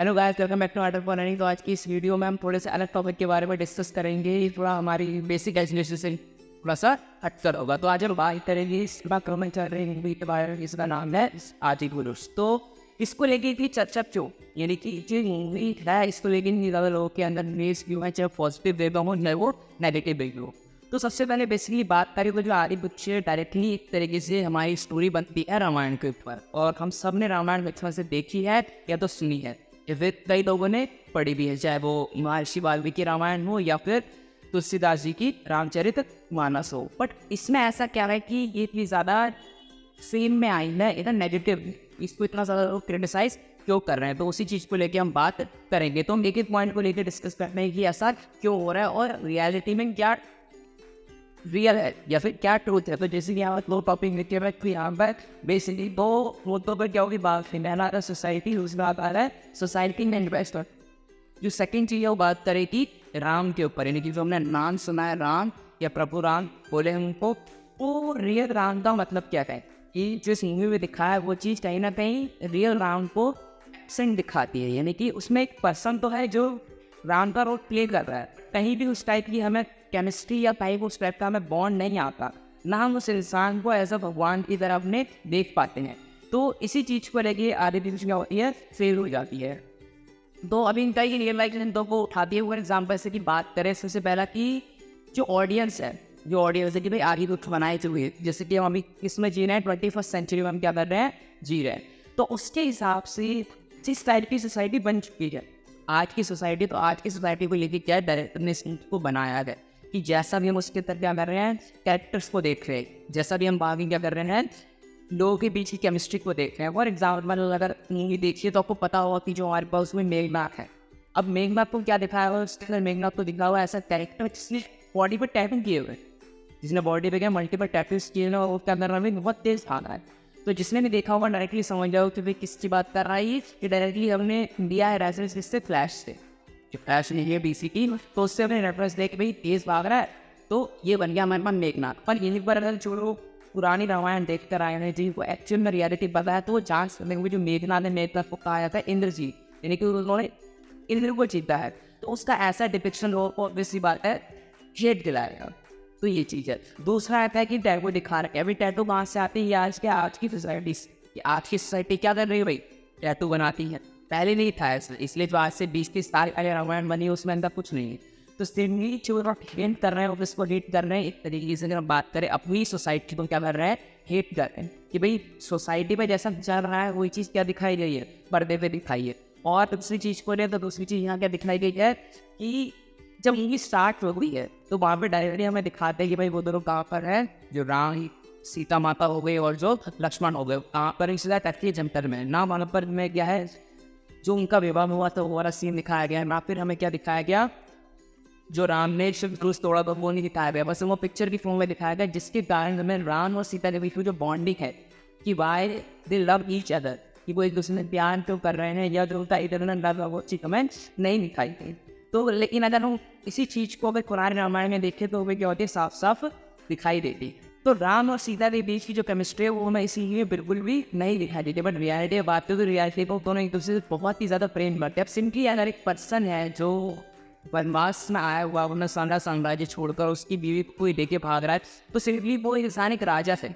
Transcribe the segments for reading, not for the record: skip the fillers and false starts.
Hello guys, welcome back to Art of Learning. तो आज की इस वीडियो में हम थोड़े से अलग टॉपिक के बारे में डिस्कस करेंगे। थोड़ा हमारी बेसिक एजुकेशन से थोड़ा सा हटकर होगा। तो आज हम बात करेंगे इस में चल रही मूवी के बारे में। इसका नाम है आदिपुरुष। तो इसको लेके इतनी चर्चा क्यों, यानी कि जो मूवी है इसको लेके इतनी ज़्यादा लोगों के अंदर नेस क्यों है, चाहे पॉजिटिव वे में हो चाहे वो नेगेटिव वे में हो। तो सबसे पहले बेसिकली बात करें तो जो आदिपुरुष डायरेक्टली एक तरीके से हमारी स्टोरी बनती है रामायण के ऊपर, और हम सब ने रामायण बचपन से देखी है या तो सुनी है या फिर कई लोगों ने पढ़ी भी है, चाहे वो महर्षि वाल्मीकि रामायण हो या फिर तुलसीदास जी की रामचरित मानस हो। बट इसमें ऐसा क्या है कि ये इतनी ज़्यादा फेम में आई है, इतना नेगेटिव, इसको इतना ज़्यादा लोग क्रिटिसाइज क्यों कर रहे हैं, तो उसी चीज़ को लेके हम बात करेंगे। तो हम एक एक पॉइंट को लेकर डिस्कस करते हैं कि ऐसा क्यों हो रहा है और रियलिटी में क्या रियल है या फिर क्या ट्रूथ है। तो जैसे कि यहाँ पर दो टॉपिक लिखे हुए कि यहाँ पर बेसिकली दो मुद्दों पर क्या होगी बात है। पहला आता है सोसाइटी, दूसरा आता है सोसाइटी में इन्वेस्टर। जो सेकंड चीज़ है वो बात करेगी राम के ऊपर, यानी कि जो हमने नाम सुना है राम या प्रभु राम बोले हमको, वो रियल राम का मतलब क्या है कि जो इस मूवी में दिखाया है वो चीज़ कहीं ना कहीं रियल राम को एब्सेंट दिखाती है। यानी कि उसमें एक पर्सन तो है जो राम का रोल प्ले कर रहा है, कहीं भी उस टाइप की हमें केमिस्ट्री या कहीं उस टाइप का हमें बॉन्ड नहीं आता, ना हम उस इंसान को एज अ भगवान की तरह अपने देख पाते हैं। तो इसी चीज़ को लेके आदिपुरुष क्या होती है, फेल हो जाती है। तो अभी इनका ही रियल लाइफ दो को उठाती है। वो एग्जाम्पल से की बात करें सबसे पहला कि जो ऑडियंस है कि भाई आदिपुरुष बनाए हुए, जैसे कि हम अभी इसमें जी रहे हैं 21st सेंचुरी में, हम क्या कर रहे हैं, जी रहे हैं। तो उसके हिसाब से जिस टाइप की सोसाइटी बन चुकी है आज की सोसाइटी, तो आज की सोसाइटी को लेके क्या डायरेक्टर ने इसको बनाया है कि जैसा भी हम उसके अंदर क्या कर रहे हैं, कैरेक्टर्स को देख रहे हैं, जैसा भी हम बाकी क्या कर रहे हैं, लोगों के बीच की केमिस्ट्री को देख रहे हैं। फॉर एग्जाम्पल अगर मूवी देखिए तो आपको पता होगा कि जो हमारे पास उसमें मेघनाथ है। अब मेघनाथ को क्या दिखाया हुआ है, उसके अंदर मेघनाथ को दिखा हुआ है ऐसा कैरेक्टर जिसने बॉडी पर टैपिंग किए हुए, जिसने बॉडी पे क्या मल्टीपल टैपिंग्स किए हैं, और उसके अंदर हमें बहुत तेज भागा है। तो जिसने भी देखा होगा डायरेक्टली समझ जाओ कि भाई किसकी बात कर रहा है ये डायरेक्टली हमने दिया है रेफरेंस इससे फ्लैश से, जो फ्लैश ने ये बीसी की, तो उससे हमने रेफरेंस दे के भाई तेज भाग रहा है, तो ये बन गया हमारे पास मेघनाथ। पर यहीं पर अगर जो लोग पुरानी रामायण देख कर आए हैं जिनको एक्चुअल में रियलिटी पता है, तो वो जान सकते हैं जो मेघनाथ ने मेघनाथ को कहा जाता है इंद्रजीत, यानी कि उन्होंने इंद्र को जीता है। तो उसका ऐसा डिपिक्शन ऑब्वियसली बात है हेट दिलाएगा। तो ये चीज़ है। दूसरा आता है कि टैटू दिखा रहा है। अभी टैटू कहाँ से आती है, आज की सोसाइटी से। आज की सोसाइटी क्या कर रही है भाई, टैटू बनाती है। पहले नहीं था ऐसा, इसलिए जो आज से 20-30 साल पहले रामायण बनी उसमें अंदर कुछ नहीं है। तो सिर्फ जो हेट कर रहे हैं उसको हेट कर रहे हैं। एक तरीके से अगर हम बात करें अपनी सोसाइटी को क्या कर रहे हैं, हेट कर रहे हैं कि भाई सोसाइटी में जैसा चल रहा है वही चीज़ क्या दिखाई गई है, पर्दे पे दिखाई है। और दूसरी चीज़ को ले तो दूसरी चीज़ यहाँ क्या दिखाई गई है कि जब मूवी स्टार्ट हो गई है तो वहाँ पर डायरेक्टली हमें दिखाते हैं कि भाई वो दोनों कहाँ पर है, जो राम सीता माता हो गई और जो लक्ष्मण हो गए कहाँ पर, इसलिए टैक्सी जंतर में ना वहाँ पर में क्या है जो उनका विवाह हुआ था वो वाला सीन दिखाया गया है। ना फिर हमें क्या दिखाया गया, जो राम ने शिव धनुष तोड़ा था वो नहीं दिखाया गया, बस वो पिक्चर की फॉर्म में दिखाया गया, जिसके कारण हमें राम और सीता के बीच में जो बॉन्डिंग है कि why they love each other, कि वो एक दूसरे में प्यार क्यों कर रहे हैं या जो उनका इटरनल लव है वो चीज़ हमें नहीं दिखाई गई। तो लेकिन अगर हम इसी चीज़ को अगर पुराने रामायण में देखें तो वो क्या होती है, साफ साफ दिखाई देती है। तो राम और सीता के बीच की जो केमिस्ट्री है वो हमें इसीलिए बिल्कुल भी नहीं दिखाई देती। बट रियलिटी बात करें तो रियलिटी को दोनों एक दूसरे से बहुत ही ज़्यादा प्रेम करते हैं। अब सिंपली अगर एक पर्सन है जो वनवास में आया हुआ अपना सारा साम्राज्य छोड़कर उसकी बीवी को ही लेके भाग रहा है, तो सिंपली वो इंसान एक राजा है।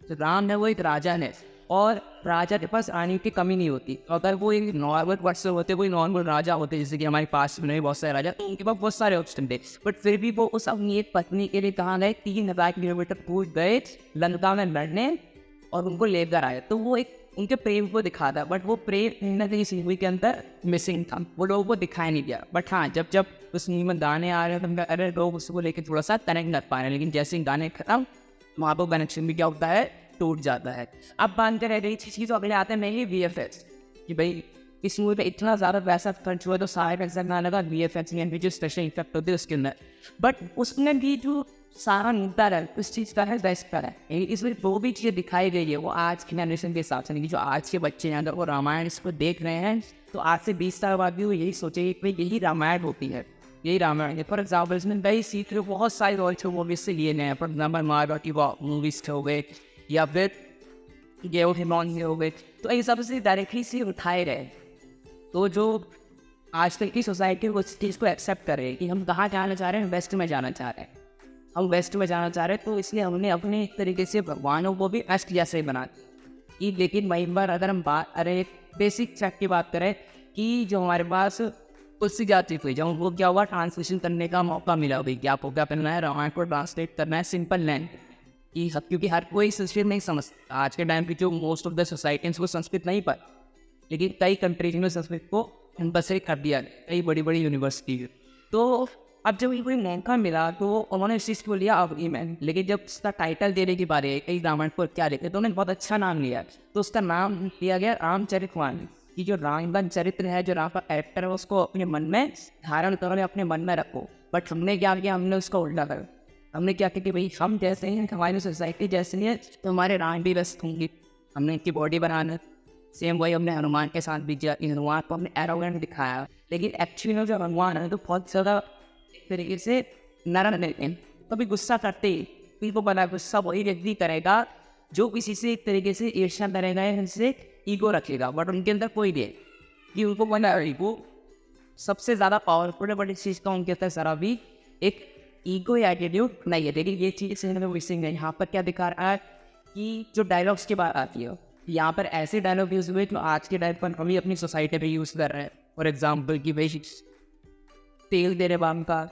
तो राम है वो एक राजा है, और राजा के पास आने की कमी नहीं होती। तो अगर वो एक नॉर्मल पर्सन होते, कोई नॉर्मल राजा होते जैसे कि हमारे पास में नहीं बहुत सारे राजा, तो उनके पास बहुत सारे ऑप्शन थे। बट फिर भी वो उस अपनी एक पत्नी के लिए कहाँ गए, 3000 किलोमीटर दूर गए लंका में लड़ने और उनको लेकर आए। तो वो एक उनके प्रेम को दिखाता, बट वो प्रेम कहीं ना कहीं इस मूवी के अंदर मिसिंग था, वो लोगों को दिखाया नहीं गया। बट हाँ, जब जब उस मूवी में गाने आ रहे हैं तो अरे लोग उसको लेकर थोड़ा सा कनेक्ट कर पा रहे हैं, लेकिन जैसे ही गाने खत्म वहाँ पर कनेक्शन भी क्या होता है, टूट जाता है। अब बांधते रह गई चीज़ तो अगले आते हैं नहीं VFX, कि भाई इस मूवी पे इतना ज़्यादा पैसा खर्च हुआ तो सारे पैसा ना लगा VFX में, जो स्पेशल इफेक्ट होते हैं उसके अंदर। बट उसमें भी जो सारा मुद्दा है उस चीज़ का है बेस्ट का है। इसमें जो भी चीज़ें दिखाई गई है वो आज की जनरेशन के हिसाब से नहीं, जो आज के बच्चे हैं अगर वो रामायण इसको देख रहे हैं तो आज से 20 साल बाद भी वो यही सोचेंगे कि यही रामायण होती है, यही रामायण है। फॉर एग्जाम्पल इसमें कई सीख रहे बहुत सारे और मूवीज से लिए गए हैं। फॉर एग्जाम्पल मारवाड़ी मूवीज हो गए या फिर गेम हिमॉन हो गए, तो ये सब से डायरेक्टली से उठाए गए तो जो आजकल की सोसाइटी उस चीज़ को एक्सेप्ट करे कि हम कहाँ जाना चाह रहे हैं, वेस्ट में जाना चाह रहे हैं, हम वेस्ट में जाना चाह रहे हैं, तो इसलिए हमने अपने एक तरीके से भगवानों को भी वेस्ट जैसे ही बना दिया कि। लेकिन वही बार अगर हम अरे बेसिक फैक्ट की बात करें कि जो हमारे पास उससे जाती हुई जब वो क्या हुआ, ट्रांसलेशन करने का मौका मिला भाई कि आपको क्या करना है, रामायण को ट्रांसलेट करना है सिंपल लैंग्वेज कि क्योंकि हर कोई संस्कृत नहीं समझता। आज के टाइम पे जो मोस्ट ऑफ द सोसाइटीज को संस्कृत नहीं पता, लेकिन कई कंट्रीज में संस्कृत को कंपल्सरी कर दिया, कई बड़ी बड़ी यूनिवर्सिटी। तो अब जब कोई मौका मिला तो उन्होंने इस चीज़ को लिया अग्रीमेंट। लेकिन जब उसका टाइटल देने की बारी आई, कई रामायण को क्या लिखे, तो उन्होंने बहुत अच्छा नाम लिया। तो उसका नाम लिया गया रामचरितमानस कि जो राम का चरित्र है, जो राम का कैरेक्टर है, उसको अपने मन में धारण करो, अपने मन में रखो। बट हमने क्या किया, हमने उसका उल्टा कर, हमने क्या किया कि भाई हम जैसे हैं, हमारी सोसाइटी जैसे है, तो हमारे राम भी व्यस्त होंगे। हमने इनकी बॉडी बनाना, सेम वही हमने हनुमान के साथ भी किया। हनुमान को हमने एरोगेंट दिखाया, लेकिन एक्चुअली में जो हनुमान है तो बहुत ज़्यादा एक तरीके से नरम रहते हैं। कभी गुस्सा करते ही किसी को बना, गुस्सा वही व्यक्ति करेगा जो किसी से एक तरीके से ईर्ष्या करेगा या उनसे ईगो रखेगा। बट उनके अंदर कोई नहीं कि उनको बना ईगो सबसे ज़्यादा पावरफुल है। बट इस चीज़ का उनके अंदर जरा भी एक ईगो या एटीट्यूड नहीं है। लेकिन ये चीज़ हमें मिसिंग है। यहाँ पर क्या दिखा रहा है कि जो डायलॉग्स की बात आती है, यहाँ पर ऐसे डायलॉग यूज़ हुए जो आज के टाइम पर हम ही अपनी सोसाइटी में यूज़ कर रहे हैं। फॉर एग्जाम्पल कि भाई तेल तेरे बाप का,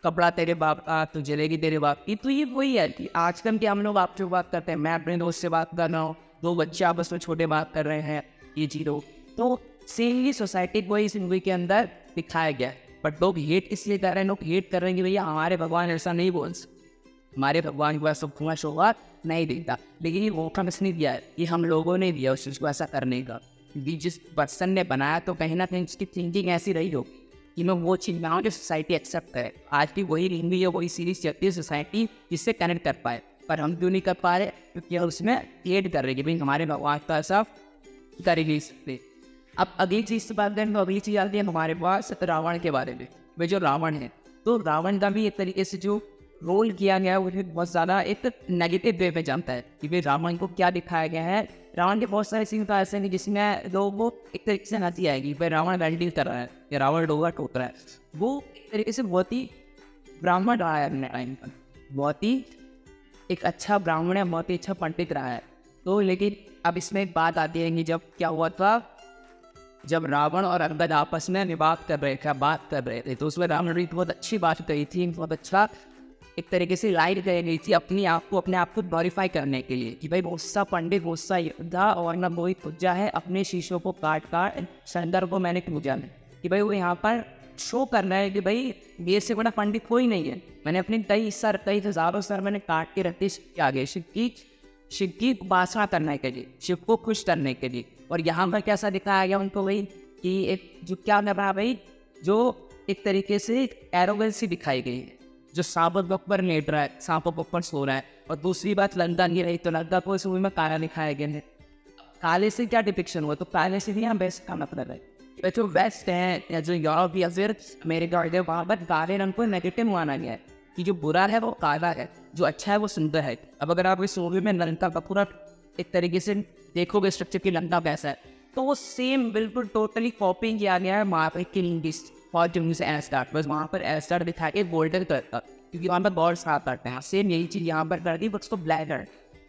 कपड़ा तेरे बाप का, तो जलेगी तेरे बाप की। तो ये वही है कि आजकल के हम लोग आपसे बात करते हैं, मैं अपने दोस्त से बात कर रहा हूँ, दो बच्चे आपस में छोटे बात कर रहे हैं, ये चीज़ों। तो सेम ही सोसाइटी को इस मूवी के अंदर दिखाया गया है। बट लोग हेट इसलिए कर रहे हैं, लोग हेट कर रहे हैं कि भैया हमारे भगवान ऐसा नहीं बोल सकते, हमारे भगवान को ऐसा खुआ शोभा नहीं देता। लेकिन ये मौका किसने दिया है, ये हम लोगों ने दिया उस चीज़ को ऐसा करने का। क्योंकि जिस पर्सन ने बनाया तो कहीं ना कहीं उसकी थिंकिंग ऐसी रही हो कि मैं वो चीज़ बनाऊँ जो सोसाइटी एक्सेप्ट करे। आज भी वही मूवी है, वही सीरीज चलती है सोसाइटी जिससे कनेक्ट कर पाए, पर हम क्यों नहीं कर पा रहे, क्योंकि हम उसमें हेट कर रहे कि भाई हमारे भगवान का ऐसा कर ही नहीं सकते। अब अगली चीज़ से बात करें तो अगली चीज़ आती है हमारे पास रावण के बारे में। वे जो रावण है, तो रावण का भी एक तरीके से जो रोल किया गया है वो बहुत ज़्यादा एक नेगेटिव वे में जानता है कि भाई रावण को क्या दिखाया गया है। रावण के बहुत सारे सीन तो ऐसे नहीं जिसमें लोगों को एक तरीके से हंसी आएगी, भाई रावण वेल्डिंग कर रहा है या रावण डोगा ठोक रहा है। वो एक तरीके से बहुत ही ब्राह्मण रहा है अपने टाइम पर, बहुत ही एक अच्छा ब्राह्मण है, बहुत ही अच्छा पंडित रहा है। तो लेकिन अब इसमें एक बात आती है कि जब क्या हुआ था, जब रावण और अंगद आपस में बात कर रहे थे, तो उसमें रावण ने बहुत अच्छी बात कही थी, बहुत अच्छा एक तरीके से लाइट कही गई थी अपने आप को ग्लोरीफाई करने के लिए कि भाई बहुत सा पंडित, बहुत सा योद्धा और न वही पूजा है, अपने शीशों को काट शंकर को मैंने पूजा है कि भाई वो यहाँ पर शो करना है कि भाई मेरे से बड़ा पंडित कोई नहीं है। मैंने अपने कई हज़ारों सर मैंने काट के रखते इसके आगे शिव की उपासना करने के लिए, शिव को खुश करने के लिए। और यहाँ पर कैसा दिखाया गया उनको भाई कि एक जो क्या कर रहा है भाई, जो एक तरीके से एरोगेंसी दिखाई गई है, जो सांपों के ऊपर लेट रहा है, सांपों के ऊपर सो रहा है। और दूसरी बात लंका नहीं रही, तो लंका को इस मूवी में काला दिखाया गया है। काले से क्या डिपिक्शन हुआ, तो काले से भी यहाँ बेस्ट का मतलब है। जो वेस्ट है या जो यूरोप या फिर अमेरिका है, वहाँ पर काले रंग को नेगेटिव माना गया है कि जो बुरा है वो काला है, जो अच्छा है वो सुंदर है। अब अगर आप इस मूवी में लंका का पूरा एक तरीके से देखोगे स्ट्रक्चर की लंका कैसा है, तो वो सेम बिल्कुल टोटली कॉपी किया गया है वहाँ की फॉर्च्यून से एस्टार्ट। बस वहाँ पर एस्टार्ट दिखा के गोल्डन कलर का, क्योंकि वहाँ पर गॉड्स साथ करते हैं। सेम यही चीज़ यहाँ पर कर दी, बट उसको ब्लैक है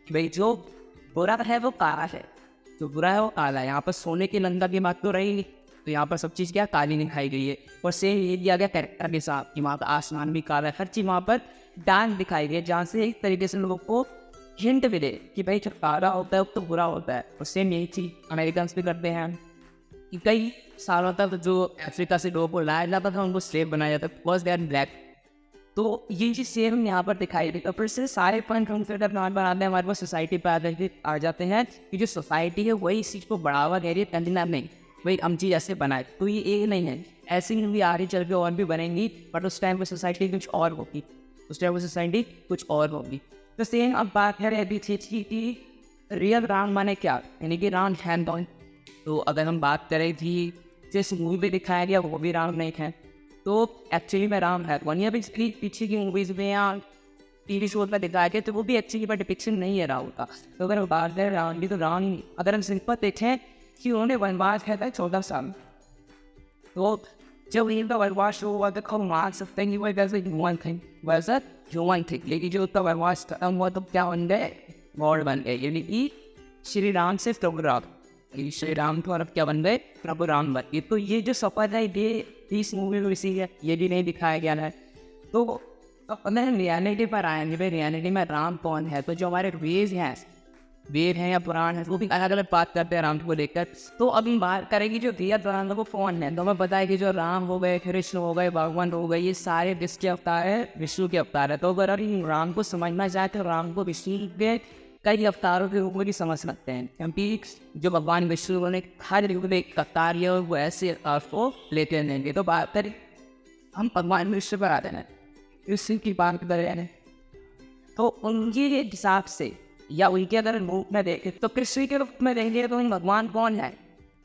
कि भाई जो बुरा है वो काला है, जो बुरा है वो काला है। यहाँ पर सोने की लंका की बात तो रही, तो यहाँ पर सब चीज़ क्या काली दिखाई गई है। और सेम ये दिया गया कैरेक्टर के साथ कि वहाँ का आसमान भी काला है, हर चीज़ वहाँ पर डांस दिखाई गई है, जहाँ से एक तरीके से लोगों को हिंट मिले कि भाई जो काला होता है वो तो बुरा होता है। और सेम यही चीज़ अमेरिकन भी करते हैं कि कई सालों तक जो अफ्रीका से लोगों को लाया जाता था उनको स्लेव बनाया जाता था, बिकॉज दे आर ब्लैक। तो ये चीज़ सेम यहाँ पर दिखाई देती है। फिर से सारे पॉइंट हम फिर नॉट बनाते हैं, हमारे पास सोसाइटी पर आ जाते हैं कि जो सोसाइटी है वही इस चीज़ को बढ़ावा दे रही है, कंटेनर नहीं भाई हम चीज़ ऐसे बनाए। तो ये एक नहीं है, ऐसी भी आगे चल के और भी बनेंगी, बट उस टाइम पर सोसाइटी कुछ और होगी, उस टाइम पर सोसाइटी कुछ और होगी। तो सेम अब बात करें अभी चीज़ की रियल राम माने क्या, यानी कि राम हैंड कौन। तो अगर हम बात करें थी जिस मूवी में दिखाया गया वो भी राम नहीं है, तो एक्चुअली में राम है कौन। या फिर पीछे की मूवीज़ में या टीवी शो में दिखाया गया तो वो भी एक्चुअली पर डिपिक्शन नहीं है राम का। तो अगर हम बात करें राम की, तो राम अगर हम सिंपल देखें कि उन्होंने वनवास किया था 14 साल, तो जब इनका वनवास शुरू हुआ तो हम मान सकते हैं कि वो वैसे ह्यूमन थिंग, वैसा ह्यूमन थिंग, लेकिन जो उसका वनवास खत्म हुआ तो क्या बन गए, गॉड बन गए, यानी कि श्री राम से प्रभु राम, श्री राम तो अब क्या बन गए, प्रभु राम बन गए। तो ये जो सफर है ये इस मूवी में इसी है, ये भी नहीं दिखाया गया है। तो अपने रियलिटी पर आएंगे, भाई रियलिटी में राम कौन है। तो जो हमारे वेद हैं या पुराण है वो भी अलग अलग बात करते हैं राम को लेकर। तो अभी बात करेंगे जो रियल पुराण वो कौन है। तो हमें पता है कि जो राम हो गए, कृष्ण हो गए, भगवान हो गए, ये सारे किसके अवतार है, विष्णु के अवतार है। तो अगर हम राम को समझना चाहे तो राम को विष्णु के कई अवतारों के रूप में भी समझ सकते हैं, क्योंकि जो भगवान विष्णु ने हर युग में एक अवतार लिया वो ऐसे अवतार को लेते रहेंगे। तो बात करें हम भगवान विष्णु पर आते हैं, कृष्ण की बात करें तो उनके हिसाब से या उनके अगर रूप में देखें तो कृष्ण के रूप में देखेंगे तो भगवान कौन है,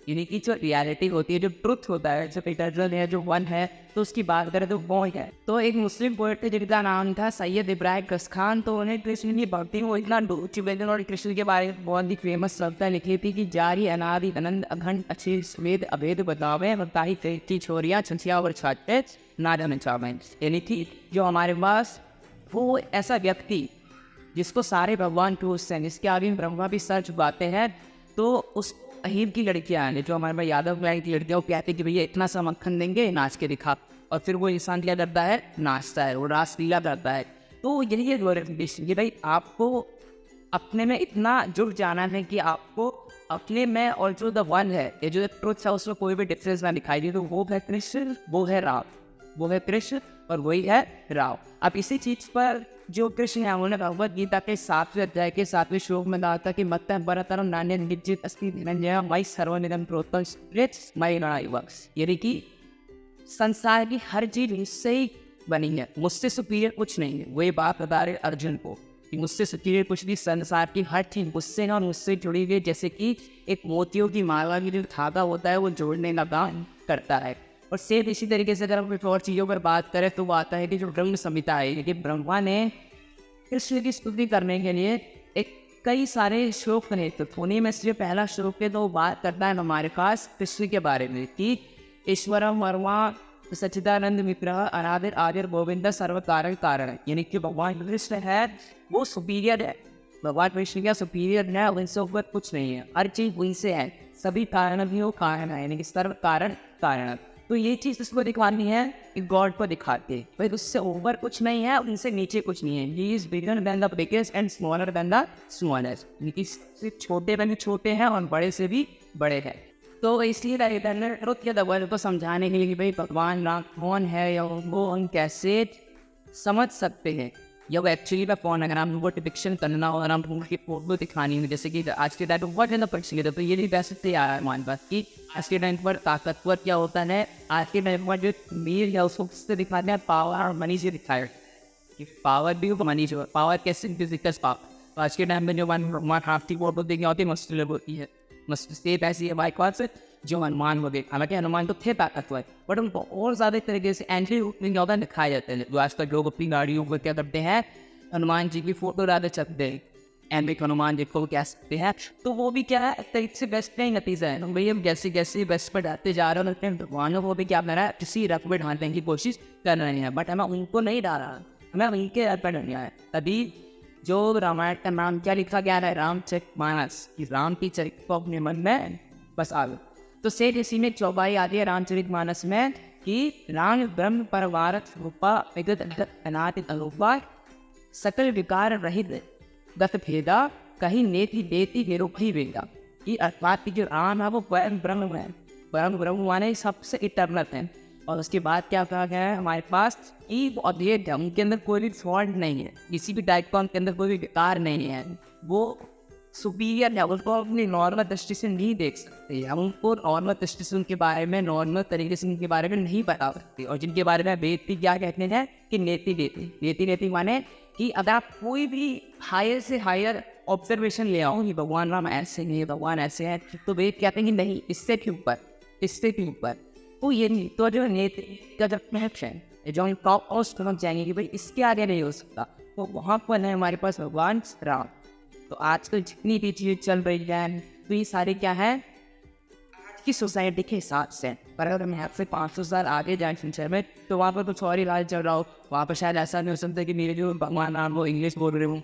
यानी कि जो रियलिटी होती है, जो ट्रुथ होता है, जो इटर्नल है, जो वन है, तो उसकी बात करें तो कौन है। तो एक मुस्लिम पोएट थे जिनका नाम था सैयद इब्राहिम कस्खान। तो उन्हें कृष्ण की भक्ति में इतना डूब चुके थे और कृष्ण के बारे में बहुत ही फेमस कविता लिखी थी कि जारी अनादि अनंत अखंड अच्छी स्वेद अभेद बतावे बताई तेरी छोरियाँ छछिया और छाते ना जाने चावे, यानी कि जो हमारे पास वो ऐसा व्यक्ति जिसको सारे भगवान टूटते हैं, जिसके आगे ब्रह्मा भी सर झुकाते हैं। तो उस अहीब की लड़कियाँ हैं जो हमारे पास यादव गाय की लड़कियाँ, वो कहते हैं कि भैया इतना सा मक्खन देंगे, नाच के दिखा। और फिर वो इंसान क्या करता है, नाचता है, वो रासलीला करता है। तो यही है ग्लोरिफिकेशन कि भाई आपको अपने में इतना जुड़ जाना है कि आपको अपने में और जो द वन है, ये जो ट्रुथ है, उसमें कोई भी डिफरेंस ना दिखाई दे। तो वो है कृष्ण, वो है राम, वो है कृष्ण और वही है राम। अब इसी चीज़ पर जो कृष्ण है उन्होंने भगवत गीता के 7वें अध्याय के 7वें श्लोक में कहा था कि मत बरतरम नान्य निजित अस्ति धनंजय मई सर्वनिधन प्रोत्तम स्प्रिट्स मई लड़ाई वक्स, यानी कि संसार की हर चीज मुझसे ही बनी है, मुझसे सुपीरियर कुछ नहीं है। वही बात बता रहे अर्जुन को कि मुझसे सुपीरियर कुछ भी, संसार की हर चीज मुझसे और मुझसे जुड़ी हुई, जैसे कि एक मोतियों की माला की जो धागा होता है वो जोड़ने का काम करता है। और सेम इसी तरीके से अगर हम कुछ और चीज़ों पर बात करें तो वो आता है कि जो ब्रह्म संहिता है, कि ब्रह्मा ने कृष्ण की स्तुति करने के लिए एक कई सारे श्लोक बने। तो उन्हीं में से पहला श्लोक है तो वो बात करता है हमारे पास कृष्ण के बारे में कि ईश्वरम वर्मा सच्चिदानंद विग्रह अनादिर आदिर गोविंद सर्व कारण कारण, यानी कि भगवान कृष्ण है वो सुपीरियर है, भगवान कृष्ण का सुपीरियर है, उनसे ऊपर कुछ नहीं है, हर चीज़ उनसे है, सभी कारण भी वो कारण है, यानी कि सर्व कारण कारण। तो ये चीज़ उसको दिखानी है कि गॉड को दिखाते हैं भाई उससे ऊपर कुछ नहीं है, उनसे नीचे कुछ नहीं है। He is bigger than the biggest and smaller than the smallest, यानी सिर्फ छोटे में भी छोटे हैं और बड़े से भी बड़े हैं। तो इसलिए ट्रुथ या द वर्ल्ड को समझाने के लिए कि भाई भगवान राम कौन है या वो हम कैसे समझ सकते हैं या वो एक्चुअली में कौन है। अगर हम वो डिपिक्शन करना हो, अगर हम उनकी फोटो दिखानी हो, जैसे कि आज के टाइम पर बहुत ज़्यादा पक्षी तो ये भी वैसे से आ रहा है हमारे पास कि आज के टाइम पर ताकतवर क्या होता है, आज के टाइम पर जो मीर या उसको किससे दिखाते हैं, पावर और मनी से दिखाए कि पावर भी हो मनी जो पावर कैसे फिजिकल पावर। आज के टाइम में जो वन हाफ की फोटो देखी होती है मस्त होती है, मस्त स्टेप ऐसी है बाइक से जो हनुमान हो गए। हालांकि हनुमान तो थे ताकतवर बट उनको और ज़्यादा तरीके से एंट्री ज़्यादा दिखाए जाते हैं। जो आज तक लोग अपनी गाड़ियों को क्या करते हैं, हनुमान जी की फोटो ज़्यादा चलते हैं, एंड हनुमान जी को कह सकते हैं। तो वो भी क्या है एक तरीके से बेस्ट का ही नतीजा है। तो भाई हम जैसे जैसे बेस्ट पर डालते जा रहे हैं भगवानों को भी क्या कर रहा है, किसी रख में ढालने की कोशिश कर रहे हैं, बट हमें उनको नहीं डाला, हमें उनके रख पर डालना है। तभी जो रामायण का नाम क्या लिखा गया है, रामचरितमानस, कि राम की चरित्र को अपने मन में बसा लो। तो सेठ इसी में चौपाई आती है रामचरितमानस में कि राम ब्रह्म परवारथ रूपा विगत अनादित अरूपा सकल विकार रहित गत भेदा कहीं नेति देती निरूपी वेदा, कि अर्थात जो राम है वो परम ब्रह्म है, परम ब्रह्म माने सबसे इटर्नल है। और उसके बाद क्या कहा गया है हमारे पास कि वो अद्वैत है, उनके अंदर कोई भी फॉल्ट नहीं है, किसी भी टाइप का उनके अंदर कोई भी विकार नहीं है, वो सुपीरियर है, उनको अपनी नॉर्मल दृष्टि से नहीं देख सकते, हम उनको नॉर्मल दृष्टि से उनके बारे में नॉर्मल तरीके से उनके बारे में नहीं बता सकते। और जिनके बारे में वेद भी क्या कहते हैं कि नेति देती, नेति नेति माने कि अगर आप कोई भी हायर से हायर ऑब्जर्वेशन ले आओ कि भगवान राम ऐसे नहीं, भगवान ऐसे हैं, तो वेद कहते हैं कि नहीं इससे के ऊपर, इससे के ऊपर। तो ये नहीं, तो जो नेति का जब महत्व है जो हम टॉप और समझ जाएंगे कि भाई इसके आगे नहीं हो सकता, तो वहाँ पर है हमारे पास भगवान राम। तो आजकल जितनी भी चीज़ें चल रही हैं तो ये सारे क्या है, आज की सोसाइटी के हिसाब से। पर अगर मैं आपसे 500 साल आगे जाए फ्यूचर में, तो वहाँ पर कुछ और ही इलाज चल रहा हो, वहाँ पर शायद ऐसा नहीं हो सकता कि मेरे जो भगवान नाम वो इंग्लिश बोल रहे हूँ,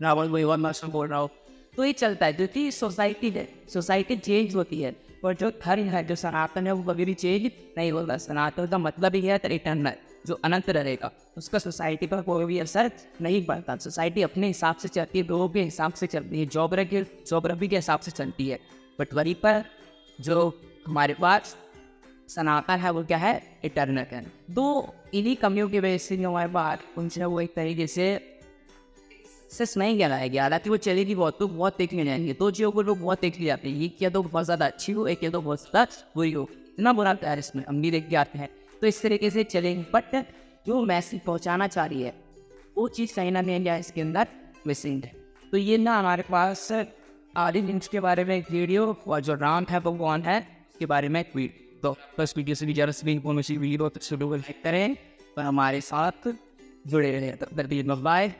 रावण वो इवन मास्टर बोल रहा हो। तो ये चलता है क्योंकि सोसाइटी है, सोसाइटी चेंज होती है, और जो धर्म है, जो सनातन है, वो कभी भी चेंज नहीं होता। सनातन का मतलब ही है इटर्नल, जो अनंत रहेगा, उसका सोसाइटी पर कोई भी असर नहीं पड़ता। सोसाइटी अपने हिसाब से चलती है, लोगों के हिसाब से चलती है, जोग्राफी के हिसाब से चलती है। बट वहीं पर जो हमारे पास सनातन है वो क्या है, इटर्नल है। तो इन्हीं कमियों की वजह से जो हमारे पास उनसे वो एक तरीके से सिर्फ नहीं कहलाया गया, हालांकि वो चलेगी बहुत, तो बहुत देखने जाएंगे। दो चीज़ों को लोग बहुत देख ले जाते हैं, ये क्या तो बहुत ज़्यादा अच्छी हो, एक या तो बहुत ज़्यादा बुरी हो, इतना बुरा प्यार इसमें हम भी देख के आते हैं। तो इस तरीके से चलेंगे, बट जो मैसेज पहुँचाना चाह रही है वो चीज़ कहीं ना कहीं इसके अंदर मिसिंग है। तो ये ना हमारे पास आदि इंच के बारे में एक वीडियो, और जो राम है वो कौन है उसके बारे में एक वीडियो। तो बस वीडियो से भी ज़्यादा से इन्फॉर्मेशन वीडियो तो लाइक करें और हमारे साथ जुड़े रहे। तब तक बाय।